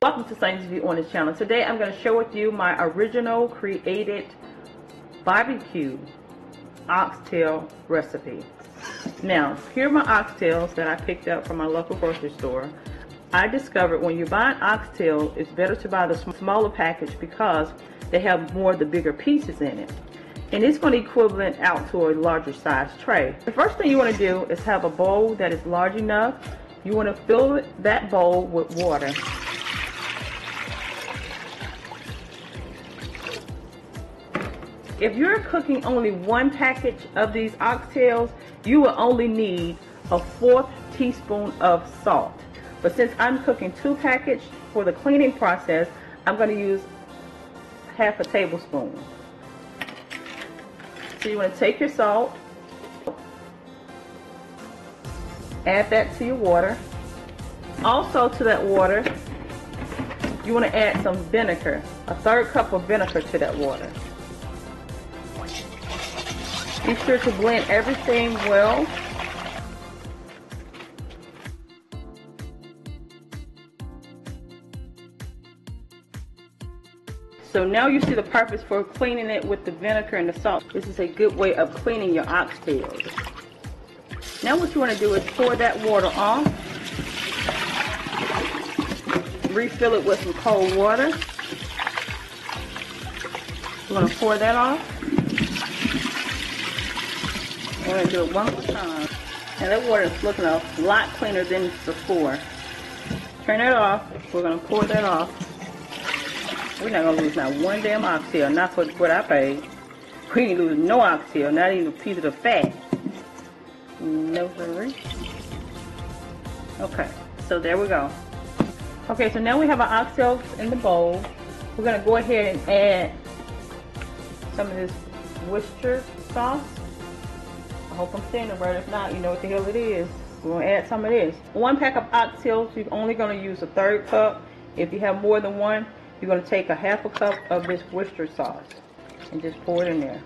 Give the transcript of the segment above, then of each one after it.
Welcome to Sunny's View on the channel. Today I'm going to share with you my original created BBQ oxtail recipe. Now, here are my oxtails that I picked up from my local grocery store. I discovered when you buy an oxtail, it's better to buy the smaller package because they have more of the bigger pieces in it. And it's going to equivalent out to a larger size tray. The first thing you want to do is have a bowl that is large enough. You want to fill that bowl with water. If you're cooking only one package of these oxtails, you will only need a 1/4 teaspoon of salt. But since I'm cooking 2 packages for the cleaning process, I'm going to use 1/2 tablespoon. So you want to take your salt, add that to your water. Also to that water, you want to add some vinegar, a 1/3 cup of vinegar to that water. Be sure to blend everything well. So now you see the purpose for cleaning it with the vinegar and the salt. This is a good way of cleaning your oxtails. Now what you want to do is pour that water off. Refill it with some cold water. You want to pour that off. I'm going to do it one more time. And that water is looking a lot cleaner than before. Turn it off. We're going to pour that off. We're not going to lose not one damn oxtail, not for what I paid. We ain't losing no oxtail, not even a piece of the fat. No hurry. Okay, so there we go. Okay, so now we have our oxtails in the bowl. We're going to go ahead and add some of this Worcestershire sauce. I hope I'm saying it right. If not, you know what the hell it is. We're going to add some of this. 1 pack of oxtails, you're only going to use a 1/3 cup. If you have more than one, you're going to take a 1/2 cup of this Worcestershire sauce and just pour it in there.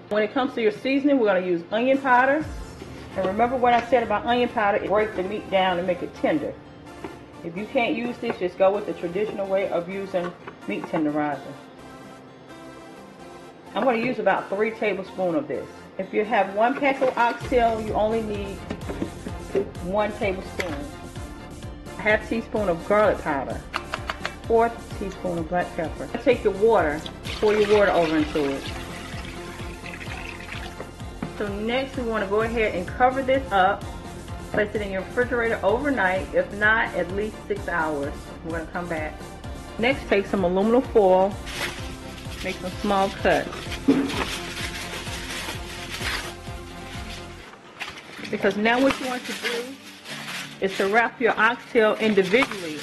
When it comes to your seasoning, we're going to use onion powder. And remember what I said about onion powder, it breaks the meat down and make it tender. If you can't use this, just go with the traditional way of using meat tenderizer. I'm going to use about 3 tablespoons of this. If you have 1 pack of oxtail, you only need 1 tablespoon. 1/2 teaspoon of garlic powder. 1/4 teaspoon of black pepper. Take your water, pour your water over into it. So next we want to go ahead and cover this up. Place it in your refrigerator overnight, if not at least 6 hours. We're going to come back. Next, take some aluminum foil. Make some small cuts. Because now what you want to do is to wrap your oxtail individually.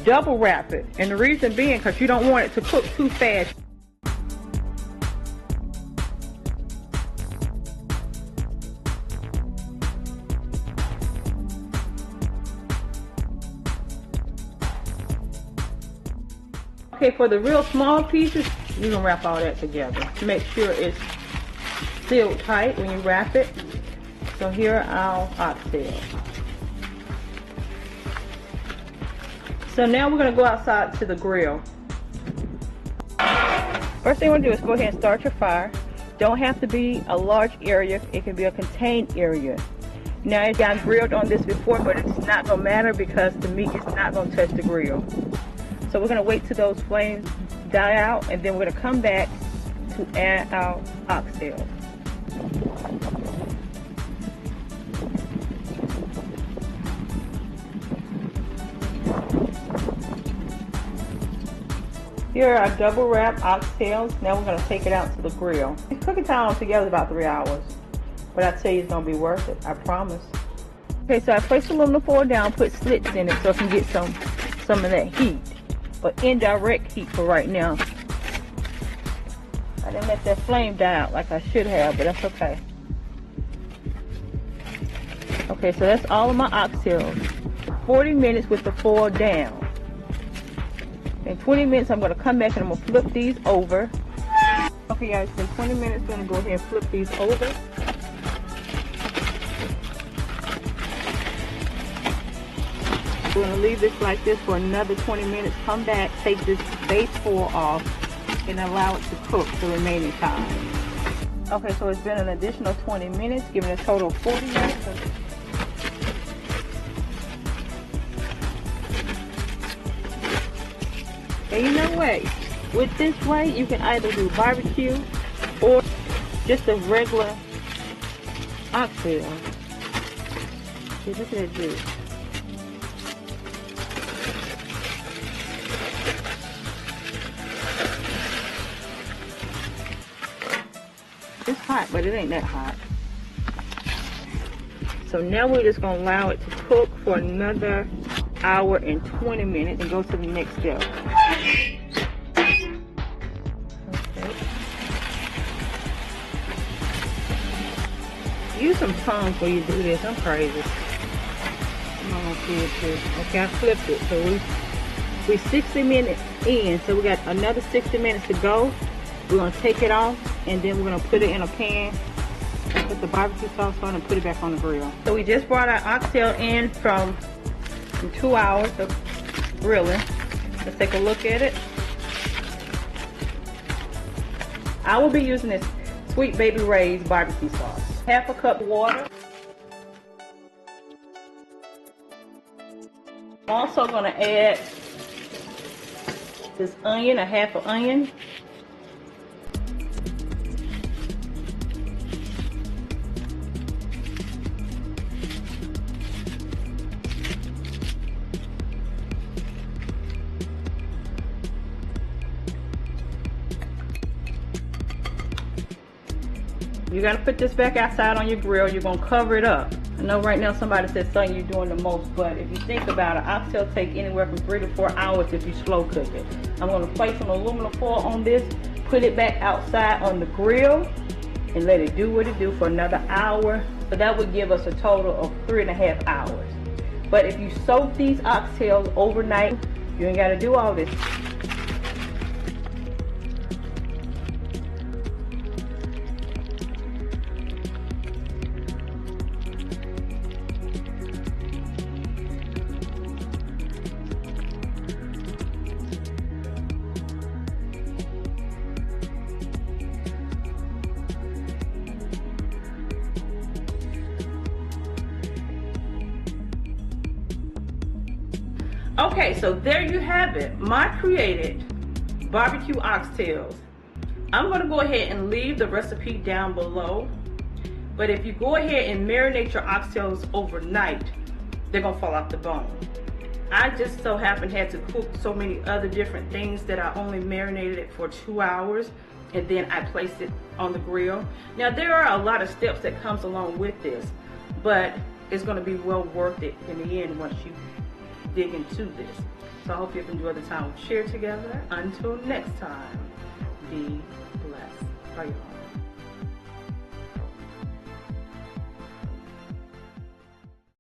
Double wrap it, and the reason being because you don't want it to cook too fast. Okay, for the real small pieces, you can wrap all that together to make sure it's sealed tight when you wrap it. So here are our oxtails. So now we're going to go outside to the grill. First thing you want to do is go ahead and start your fire. Don't have to be a large area. It can be a contained area. Now I got grilled on this before, but it's not going to matter because the meat is not going to touch the grill. So we're going to wait till those flames die out, and then we're going to come back to add our oxtails. Here are our double wrap oxtails. Now we're going to take it out to the grill. The cooking time altogether is about 3 hours. But I tell you, it's going to be worth it. I promise. Okay, so I placed the aluminum foil down, put slits in it so it can get some of that heat. But indirect heat for right now. I didn't let that flame die out like I should have, but that's okay. Okay, so that's all of my oxtails. 40 minutes with the foil down. In 20 minutes, I'm going to come back and I'm going to flip these over. Okay guys, it's been 20 minutes. I'm gonna go ahead and flip these over. We're gonna leave this like this for another 20 minutes. Come back, take this base foil off, and allow it to cook the remaining time. Okay, so it's been an additional 20 minutes, giving a total of 40 minutes. And you know what? With this way, you can either do barbecue or just a regular oxtail. See, look at that juice. It's hot, but it ain't that hot. So now we're just gonna allow it to cook for another hour and 20 minutes and go to the next step. Okay. Use some tongue before you do this. I'm crazy. I'm gonna see it too. Okay, I flipped it. So we 60 minutes in, so we got another 60 minutes to go. We're gonna take it off, and then we're gonna put it in a pan, put the barbecue sauce on, and put it back on the grill. So we just brought our oxtail in from 2 hours of grilling. Let's take a look at it. I will be using this Sweet Baby Ray's barbecue sauce. Half a cup of water. I'm also gonna add this onion, a half an onion. You're gonna put this back outside on your grill. You're gonna cover it up. I know right now somebody said, son, you're doing the most, but if you think about it, oxtail take anywhere from 3 to 4 hours if you slow cook it. I'm gonna place some aluminum foil on this, put it back outside on the grill, and let it do what it do for another hour. So that would give us a total of 3.5 hours. But if you soak these oxtails overnight, you ain't gotta do all this. Okay, so there you have it, my created barbecue oxtails. I'm gonna go ahead and leave the recipe down below, but if you go ahead and marinate your oxtails overnight, they're gonna fall off the bone. I just so happened had to cook so many other different things that I only marinated it for 2 hours, and then I placed it on the grill. Now there are a lot of steps that comes along with this, but it's gonna be well worth it in the end once you dig into this. So I hope you've enjoyed the time we shared together. Until next time, be blessed. Bye, y'all.